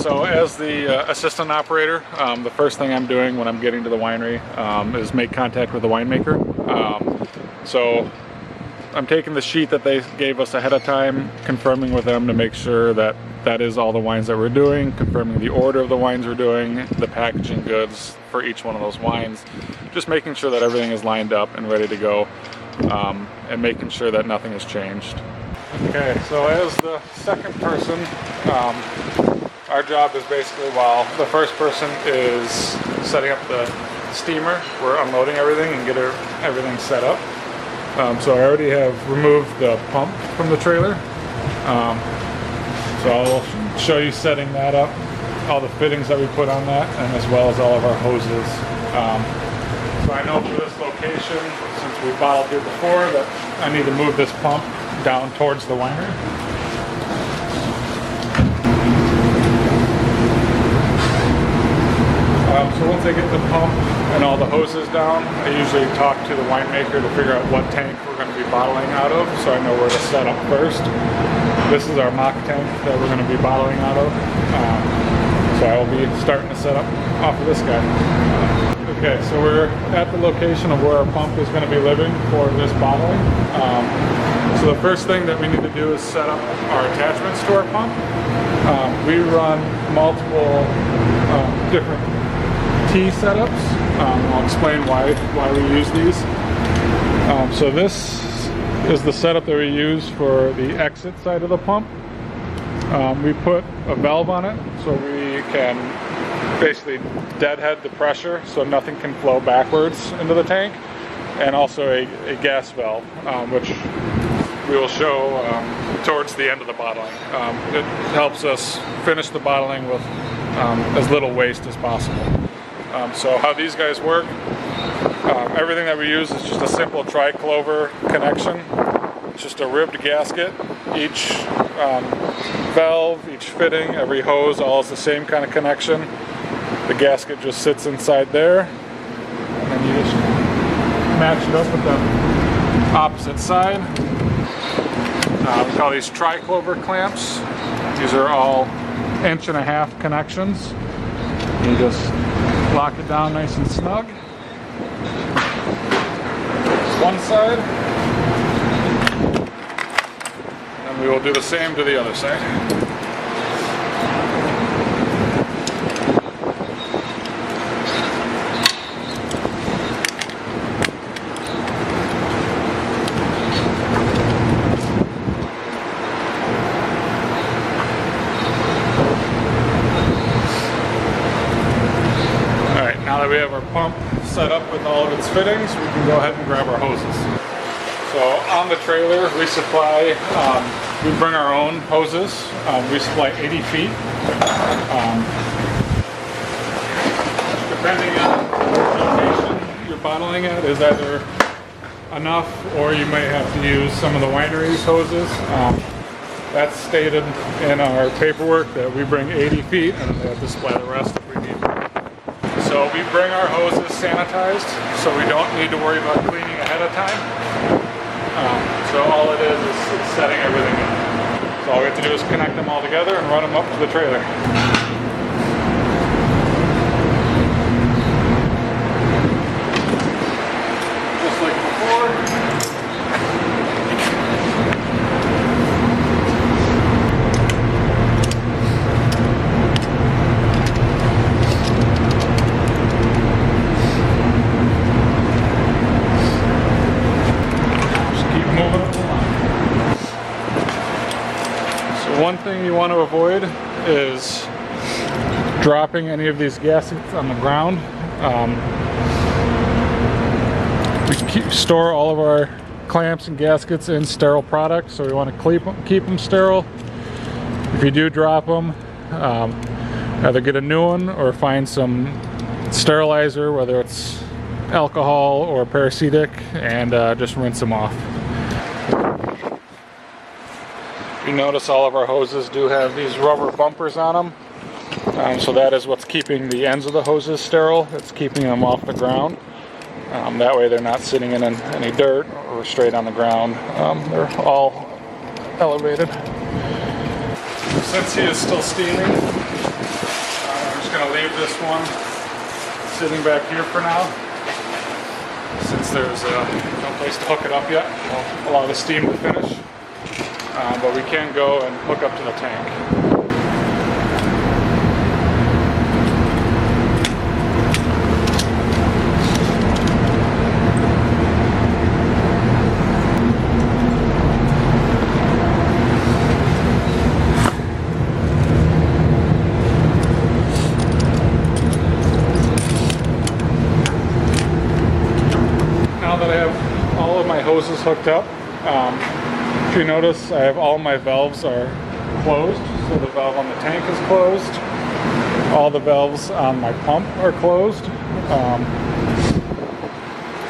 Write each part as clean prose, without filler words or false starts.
So as the assistant operator, the first thing I'm doing when I'm getting to the winery is make contact with the winemaker. So I'm taking the sheet that they gave us ahead of time, confirming with them to make sure that that is all the wines that we're doing, confirming the order of the wines we're doing, the packaging goods for each one of those wines, just making sure that everything is lined up and ready to go, and making sure that nothing has changed. Okay, so as the second person, our job is basically, while the first person is setting up the steamer, we're unloading everything and getting everything set up. So I already have removed the pump from the trailer. So I'll show you setting that up, all the fittings that we put on that, and as well as all of our hoses. So I know for this location, since we bottled here before, that I need to move this pump down towards the winery. So once I get the pump and all the hoses down, I usually talk to the winemaker to figure out what tank we're going to be bottling out of, so I know where to set up first. This is our mock tank that we're going to be bottling out of. So I will be starting to set up off of this guy. Okay, so we're at the location of where our pump is going to be living for this bottling. So the first thing that we need to do is set up our attachments to our pump. We run multiple different T setups. I'll explain why we use these. So this is the setup that we use for the exit side of the pump. We put a valve on it so we can basically deadhead the pressure so nothing can flow backwards into the tank, and also a gas valve, which we will show towards the end of the bottling. It helps us finish the bottling with as little waste as possible. So how these guys work, everything that we use is just a simple tri-clover connection. It's just a ribbed gasket. Each valve, each fitting, every hose, all is the same kind of connection. The gasket just sits inside there, and then you just match it up with the opposite side. We call these tri-clover clamps. These are all 1.5 inch connections. You just lock it down nice and snug. One side, and we will do the same to the other side. Now that we have our pump set up with all of its fittings, we can go ahead and grab our hoses. So on the trailer, we supply, we bring our own hoses. We supply 80 feet. Depending on the location you're bottling at is either enough, or you may have to use some of the winery's hoses. That's stated in our paperwork that we bring 80 feet, and they have to supply the rest if we need. So we bring our hoses sanitized, so we don't need to worry about cleaning ahead of time. So all it is setting everything up. So all we have to do is connect them all together and run them up to the trailer. Just like before. One thing you want to avoid is dropping any of these gaskets on the ground. We store all of our clamps and gaskets in sterile products, so we want to keep them sterile. If you do drop them, either get a new one or find some sterilizer, whether it's alcohol or paracetic, and just rinse them off. You notice all of our hoses do have these rubber bumpers on them, so that is what's keeping the ends of the hoses sterile. It's keeping them off the ground. That way they're not sitting in any dirt or straight on the ground. They're all elevated. Since he is still steaming, gonna leave this one sitting back here for now, since there's no place to hook it up yet. We'll allow the steam to finish, but we can go and hook up to the tank. Hoses hooked up. If you notice, I have all my valves are closed. So the valve on the tank is closed. All the valves on my pump are closed.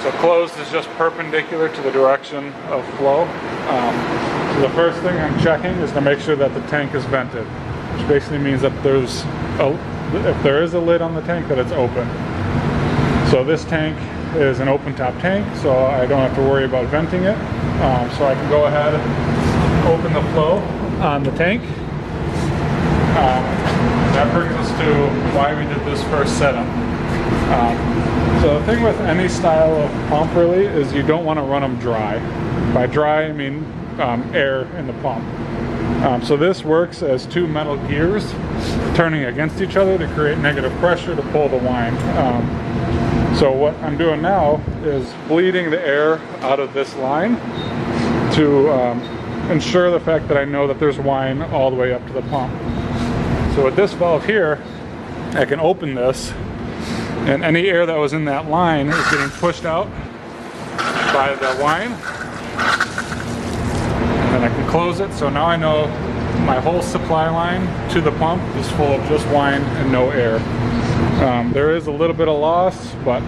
So closed is just perpendicular to the direction of flow. So the first thing I'm checking is to make sure that the tank is vented, which basically means that if there is a lid on the tank, that it's open. So this tank is an open top tank, so I don't have to worry about venting it. So I can go ahead and open the flow on the tank. That brings us to why we did this first setup. So the thing with any style of pump really is you don't want to run them dry. By dry I mean air in the pump. So this works as two metal gears turning against each other to create negative pressure to pull the wine. So what I'm doing now is bleeding the air out of this line to ensure the fact that I know that there's wine all the way up to the pump. So with this valve here, I can open this, and any air that was in that line is getting pushed out by the wine. And then I can close it, so now I know my whole supply line to the pump is full of just wine and no air. There is a little bit of loss, but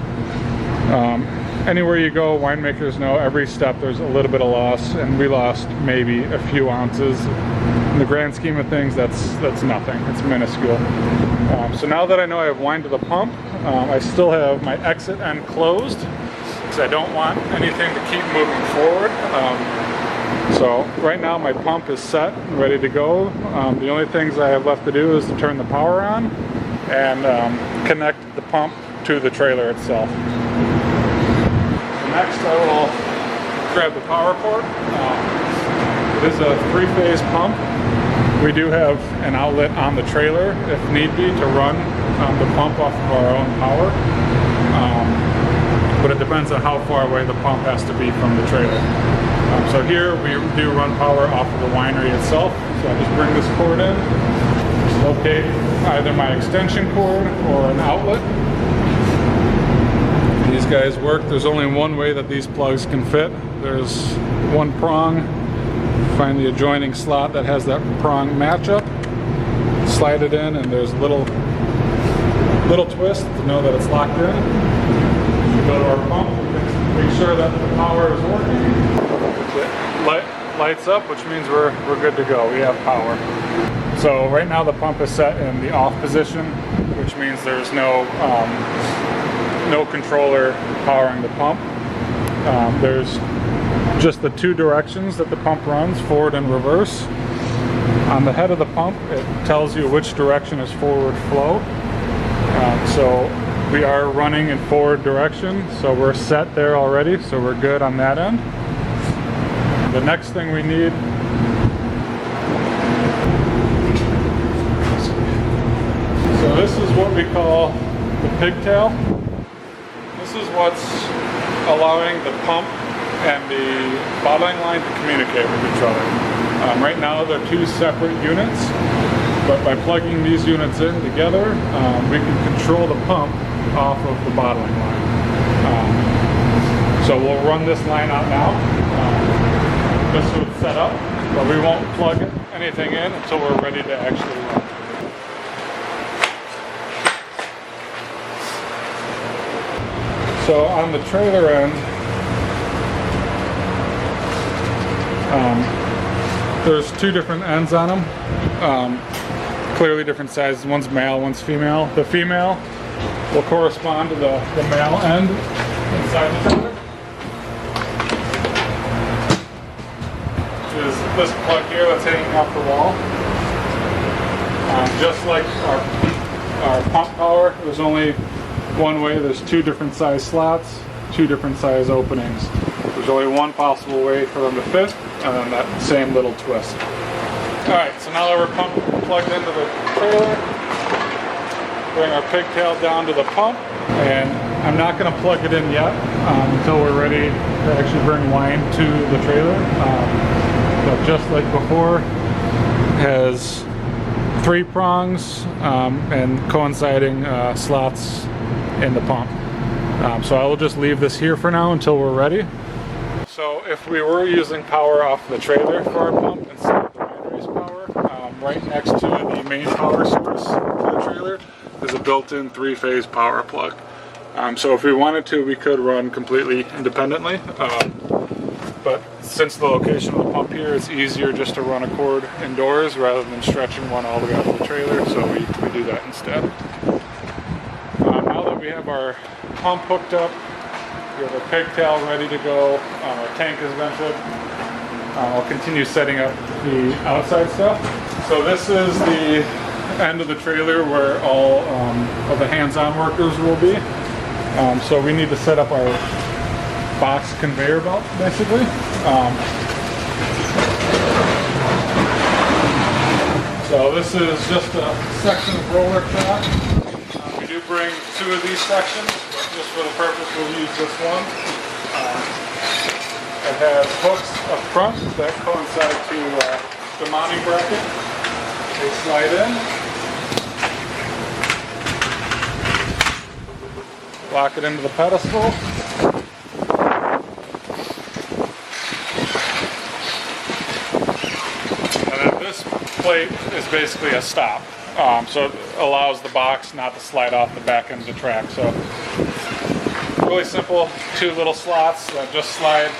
anywhere you go, winemakers know every step there's a little bit of loss, and we lost maybe a few ounces. In the grand scheme of things, that's nothing. It's minuscule. So now that I know I have wine to the pump, I still have my exit end closed because I don't want anything to keep moving forward. So right now my pump is set and ready to go. The only things I have left to do is to turn the power on and connect the pump to the trailer itself. Next I will grab the power cord. It is a 3-phase pump. We do have an outlet on the trailer if need be to run the pump off of our own power. But it depends on how far away the pump has to be from the trailer. So here we do run power off of the winery itself. So I just bring this cord in, locate either my extension cord or an outlet. These guys work. There's only one way that these plugs can fit. There's one prong. Find the adjoining slot that has that prong matchup. Slide it in, and there's a little twist to know that it's locked in. We go to our pump, make sure that the power is working. It lights up, which means we're good to go. We have power. So right now the pump is set in the off position, which means there's no controller powering the pump. There's just the two directions that the pump runs, forward and reverse. On the head of the pump, it tells you which direction is forward flow. So we are running in forward direction, so we're set there already, so we're good on that end. The next thing we need so this is what we call the pigtail. This is what's allowing the pump and the bottling line to communicate with each other. Right now they're two separate units, but by plugging these units in together, we can control the pump off of the bottling line. So we'll run this line out now. This is set up, but we won't plug anything in until we're ready to actually run. So on the trailer end, there's two different ends on them, clearly different sizes. One's male, one's female. The female will correspond to the male end inside the trailer. Which is this plug here that's hanging off the wall. Just like our our pump power, there's only one way. There's two different size slots, two different size openings. There's only one possible way for them to fit, and then that same little twist. Alright, so now that we're plugged into the trailer, bring our pigtail down to the pump, and I'm not going to plug it in yet until we're ready to actually bring wine to the trailer. But just like before, it has 3 prongs and coinciding slots in the pump. So I will just leave this here for now until we're ready. So if we were using power off the trailer for our pump instead of the winery's power, right next to the main power source for the trailer is a built-in 3-phase power plug. So if we wanted to, we could run completely independently. But since the location of the pump here, it's easier just to run a cord indoors rather than stretching one all the way out to the trailer, so we do that instead. Now that we have our pump hooked up, we have our pigtail ready to go, our tank is vented, I'll continue setting up the outside stuff. So this is the end of the trailer where all of the hands-on workers will be. So we need to set up our box conveyor belt, basically. So this is just a section of roller track. We do bring 2 of these sections, but just for the purpose we'll use this one. It has hooks up front that coincide to the mounting bracket. They slide in. Lock it into the pedestal. And then this plate is basically a stop. So it allows the box not to slide off the back end of the track. So really simple, 2 little slots that just slide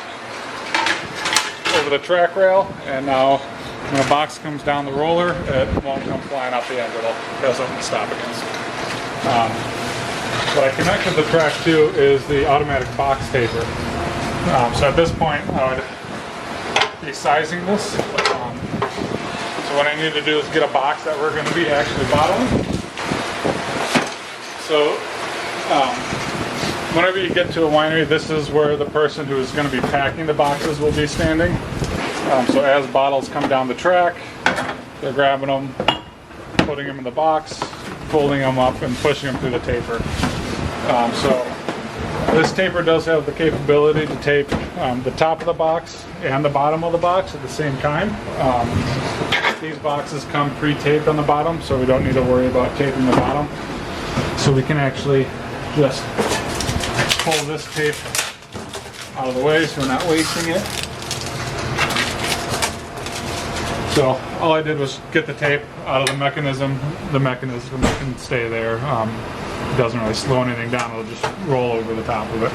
over the track rail, and now when the box comes down the roller, it won't come flying off the end. It has something to stop against. What I connected the track to is the automatic box taper. So at this point, I would be sizing this. So what I need to do is get a box that we're going to be actually bottling. So whenever you get to a winery, this is where the person who is going to be packing the boxes will be standing. So as bottles come down the track, they're grabbing them, putting them in the box, folding them up, and pushing them through the taper. So this taper does have the capability to tape the top of the box and the bottom of the box at the same time. These boxes come pre-taped on the bottom, so we don't need to worry about taping the bottom. So we can actually just pull this tape out of the way so we're not wasting it. So all I did was get the tape out of the mechanism. The mechanism can stay there. It doesn't really slow anything down. It'll just roll over the top of it.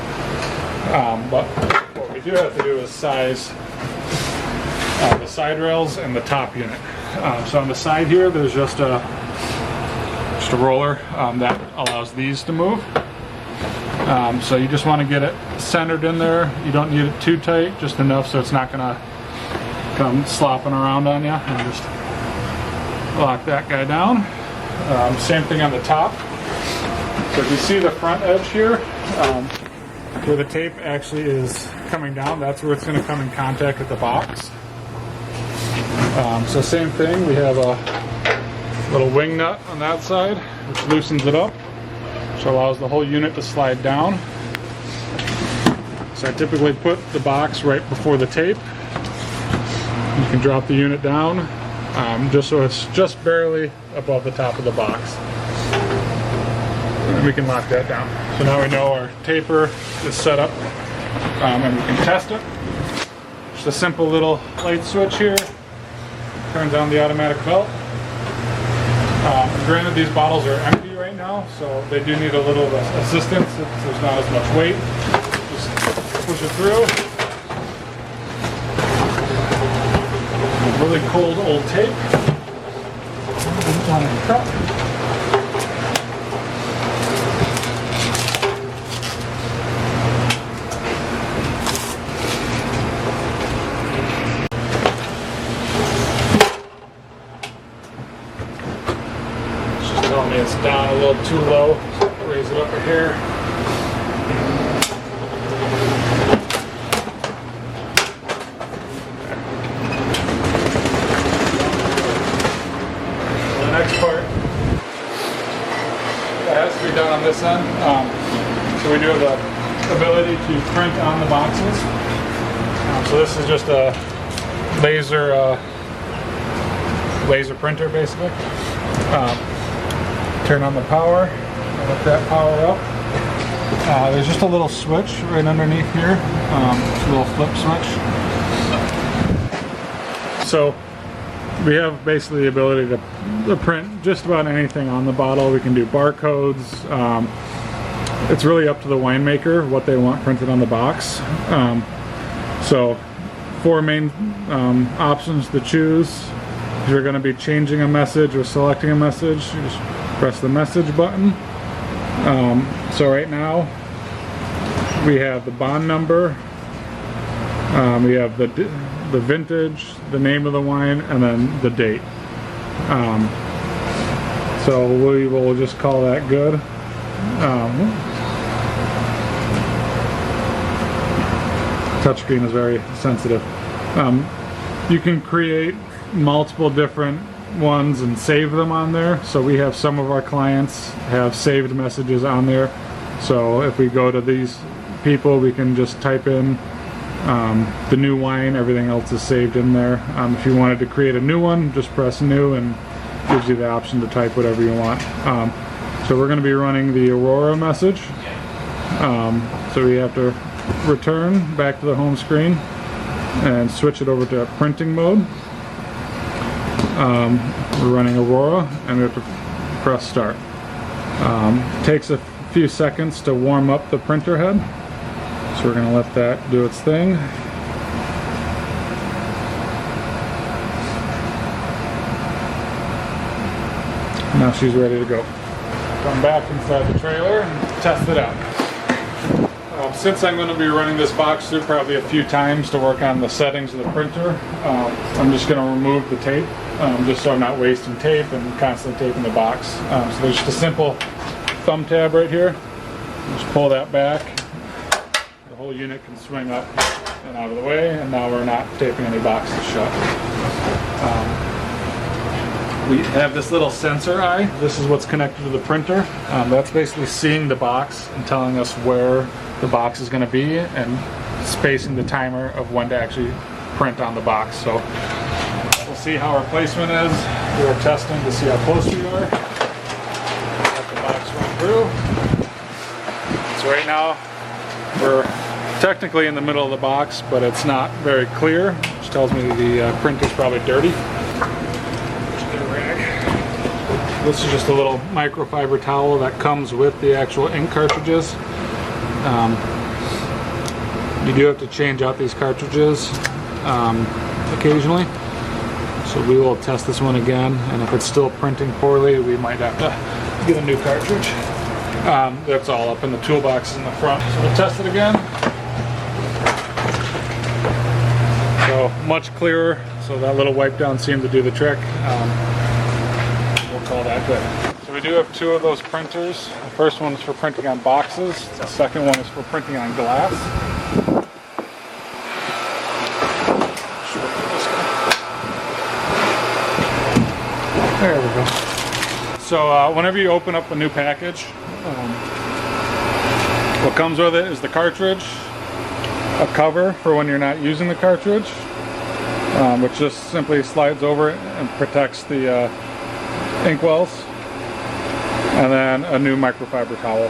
But what we do have to do is size the side rails and the top unit. So on the side here, there's just a roller that allows these to move. So you just want to get it centered in there. You don't need it too tight, just enough so it's not going to come slopping around on you. And just lock that guy down. Same thing on the top. So if you see the front edge here, where the tape actually is coming down, that's where it's going to come in contact with the box. So same thing, we have a little wing nut on that side, which loosens it up, which allows the whole unit to slide down. So I typically put the box right before the tape. You can drop the unit down, just so it's just barely above the top of the box. And we can lock that down. So now we know our taper is set up, and we can test it. Just a simple little light switch here. Turns on the automatic belt. Granted, these bottles are empty right now, so they do need a little assistance if there's not as much weight. Just push it through. Really cold old tape. On the cup. me it's down a little too low. So raise it up right here. The next part that has to be done on this end. So we do have the ability to print on the boxes. So this is just a laser printer basically. Turn on the power, let that power up. There's just a little switch right underneath here, it's a little flip switch. So we have basically the ability to print just about anything on the bottle. We can do barcodes. It's really up to the winemaker what they want printed on the box. So 4 main options to choose. If you're going to be changing a message or selecting a message, you just press the message button. So right now we have the bond number, we have the vintage, the name of the wine, and then the date. So we will just call that good. Touchscreen is very sensitive. You can create multiple different ones and save them on there. So we have some of our clients have saved messages on there. So if we go to these people, we can just type in the new wine, everything else is saved in there. If you wanted to create a new one, just press new and gives you the option to type whatever you want. So we're going to be running the Aurora message. So we have to return back to the home screen and switch it over to printing mode. We're running Aurora and we have to press start. Takes a few seconds to warm up the printer head, so we're going to let that do its thing. Now she's ready to go. Come back inside the trailer and test it out. Since I'm going to be running this box through probably a few times to work on the settings of the printer, I'm just going to remove the tape, just so I'm not wasting tape and constantly taping the box. So there's just a simple thumb tab right here. Just pull that back. The whole unit can swing up and out of the way, and now we're not taping any boxes shut. We have this little sensor eye. This is what's connected to the printer. That's basically seeing the box and telling us where the box is going to be and spacing the timer of when to actually print on the box. So we'll see how our placement is. We're testing to see how close we are. Let the box run through. So right now we're technically in the middle of the box, but it's not very clear, which tells me the printer's probably dirty. This is just a little microfiber towel that comes with the actual ink cartridges. You do have to change out these cartridges occasionally. So we will test this one again, and if it's still printing poorly, we might have to get a new cartridge. That's all up in the toolbox in the front. So we'll test it again. So much clearer, so that little wipe down seemed to do the trick. We'll call that good. So we do have 2 of those printers. The first one is for printing on boxes. The second one is for printing on glass. There we go. So whenever you open up a new package, what comes with it is the cartridge, a cover for when you're not using the cartridge, which just simply slides over it and protects the ink wells, and then a new microfiber towel.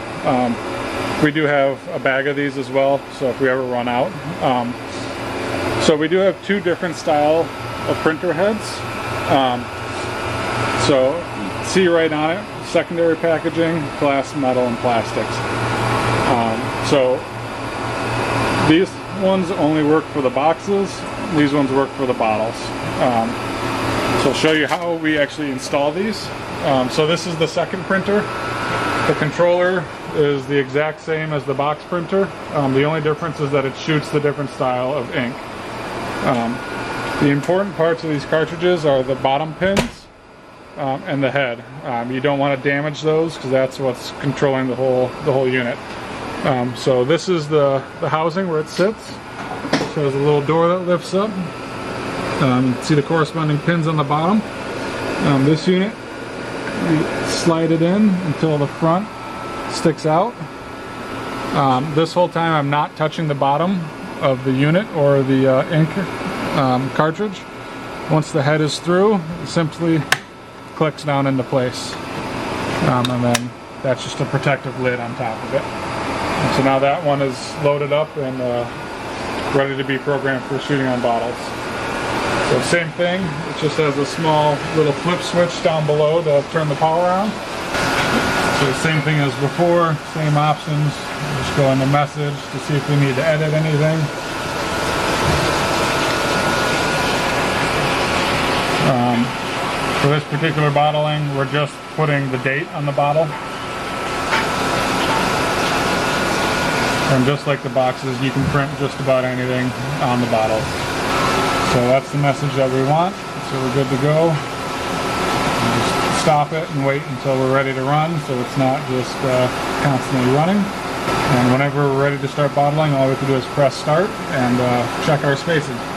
We do have a bag of these as well, so if we ever run out. So we do have 2 different style of printer heads. So see right on it, secondary packaging, glass, metal, and plastics. So these ones only work for the boxes, these ones work for the bottles. So I'll show you how we actually install these. So this is the second printer. The controller is the exact same as the box printer. The only difference is that it shoots the different style of ink. The important parts of these cartridges are the bottom pins and the head. You don't want to damage those because that's what's controlling the whole unit. So this is the housing where it sits. So there's a little door that lifts up. You can see the corresponding pins on the bottom. This unit, you slide it in until the front sticks out. This whole time I'm not touching the bottom of the unit or the ink cartridge. Once the head is through, it simply clicks down into place. And then that's just a protective lid on top of it. And so now that one is loaded up and ready to be programmed for shooting on bottles. So same thing, it just has a small little flip switch down below to turn the power on. So same thing as before, same options. Just go into message to see if we need to edit anything. For this particular bottling, we're just putting the date on the bottle. And just like the boxes, you can print just about anything on the bottles. So that's the message that we want. So we're good to go. Just stop it and wait until we're ready to run, so it's not just constantly running. And whenever we're ready to start bottling, all we have to do is press start and check our spacing.